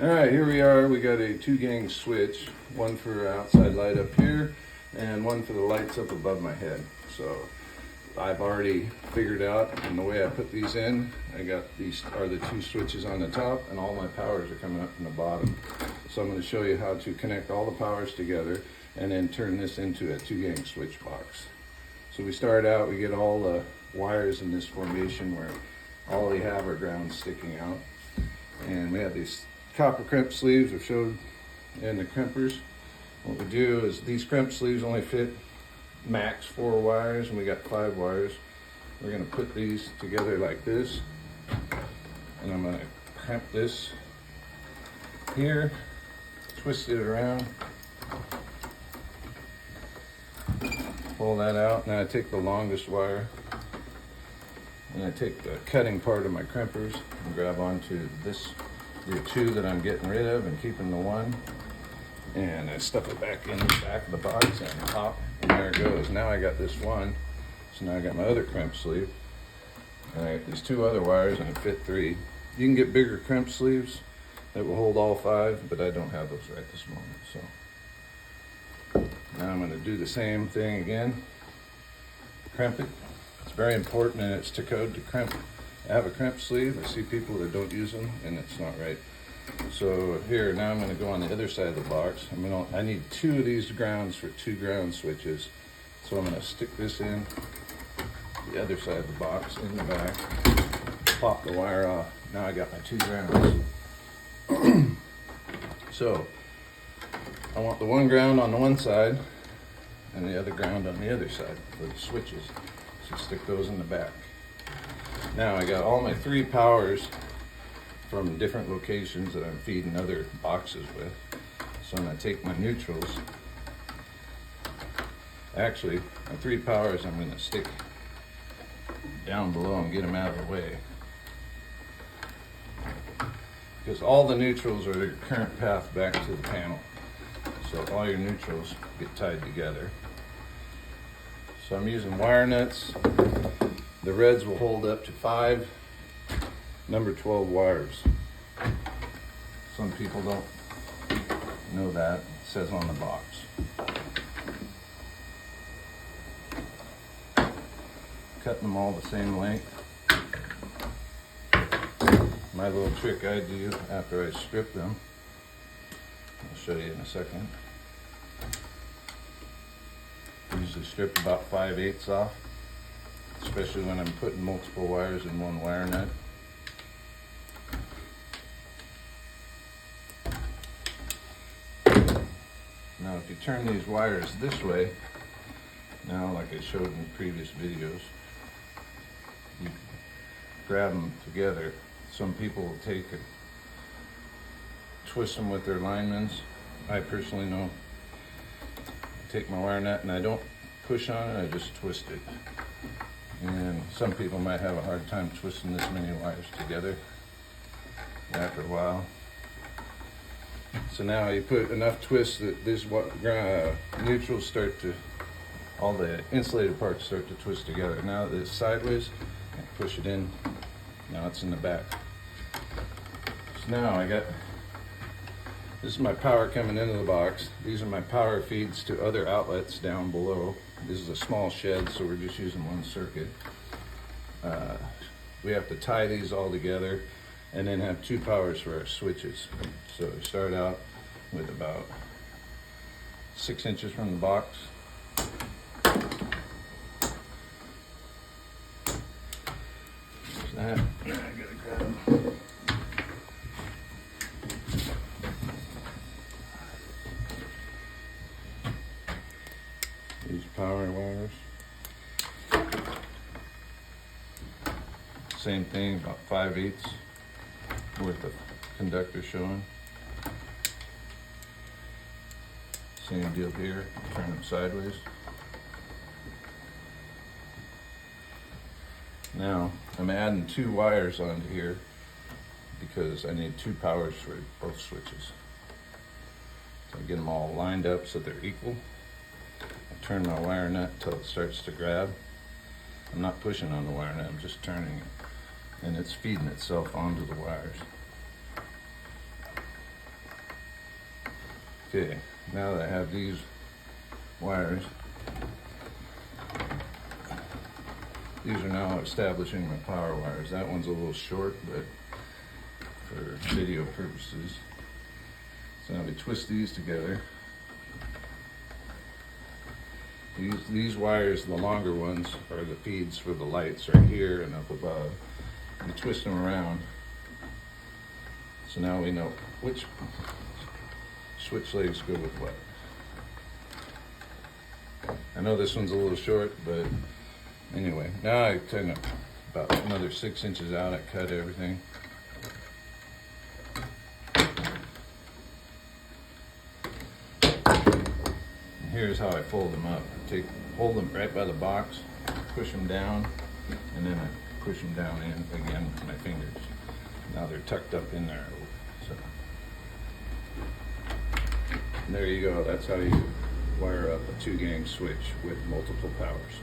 All right, here we are. We got a 2-gang switch, one for outside light up here and one for the lights up above my head. So I've already figured out, and the way I put these in, I got these are the 2 switches on the top, and all my powers are coming up from the bottom. So I'm going to show you how to connect all the powers together and then turn this into a 2-gang switch box. So we start out, we get all the wires in this formation where all we have are grounds sticking out, and we have these copper crimp sleeves are showed in the crimpers. What we do is these crimp sleeves only fit max 4 wires, and we got 5 wires. We're going to put these together like this, and I'm going to crimp this here, twist it around, pull that out. Now I take the longest wire and I take the cutting part of my crimpers and grab onto the 2 that I'm getting rid of and keeping the 1, and I stuff it back in the back of the box and pop, and there it goes. Now I got this 1, so now I got my other crimp sleeve, and I got these 2 other wires, and it fit 3. You can get bigger crimp sleeves that will hold all 5, but I don't have those right this moment. So now I'm going to do the same thing again, crimp it. It's very important, and it's to code to crimp. I have a crimp sleeve. I see people that don't use them, and it's not right. So here, now I'm going to go on the other side of the box. I need 2 of these grounds for 2 ground switches. So I'm going to stick this in the other side of the box in the back, pop the wire off. Now I got my 2 grounds. So I want the 1 ground on the one side and the other ground on the other side for the switches. So stick those in the back. Now I got all my 3 powers from different locations that I'm feeding other boxes with. So I'm going to take my neutrals. Actually, my 3 powers I'm going to stick down below and get them out of the way, because all the neutrals are the current path back to the panel. So all your neutrals get tied together. So I'm using wire nuts. The reds will hold up to 5 number 12 wires. Some people don't know that. It says on the box. Cutting them all the same length. My little trick I do after I strip them, I'll show you in a second. I usually strip about 5/8 off, especially when I'm putting multiple wires in one wire nut. Now if you turn these wires this way, now like I showed in previous videos, you grab them together. Some people will take and twist them with their linemen's. I personally know, I take my wire nut and I don't push on it, I just twist it. And some people might have a hard time twisting this many wires together after a while. So now you put enough twist that this neutrals start to, all the insulated parts start to twist together. Now that it's sideways, I push it in, now it's in the back. So now this is my power coming into the box. These are my power feeds to other outlets down below. This is a small shed, so we're just using 1 circuit. We have to tie these all together and then have 2 powers for our switches. So we start out with about 6 inches from the box. There's that. I gotta grab these power wires. Same thing, about 5/8 worth of conductor showing. Same deal here, turn them sideways. Now I'm adding 2 wires onto here because I need 2 powers for both switches. So I get them all lined up so they're equal. I turn my wire nut until it starts to grab. I'm not pushing on the wire nut, I'm just turning it. And it's feeding itself onto the wires. Okay, now that I have these wires, these are now establishing my power wires. That one's a little short, but for video purposes. So now we twist these together. These wires, the longer ones, are the feeds for the lights right here and up above. We twist them around. So now we know which switch legs go with what. I know this one's a little short, but anyway, now I kind of about another 6 inches out, I cut everything. And here's how I fold them up. Hold them right by the box, push them down, and then I push them down in again with my fingers. Now they're tucked up in there. So and there you go. That's how you wire up a 2-gang switch with multiple powers.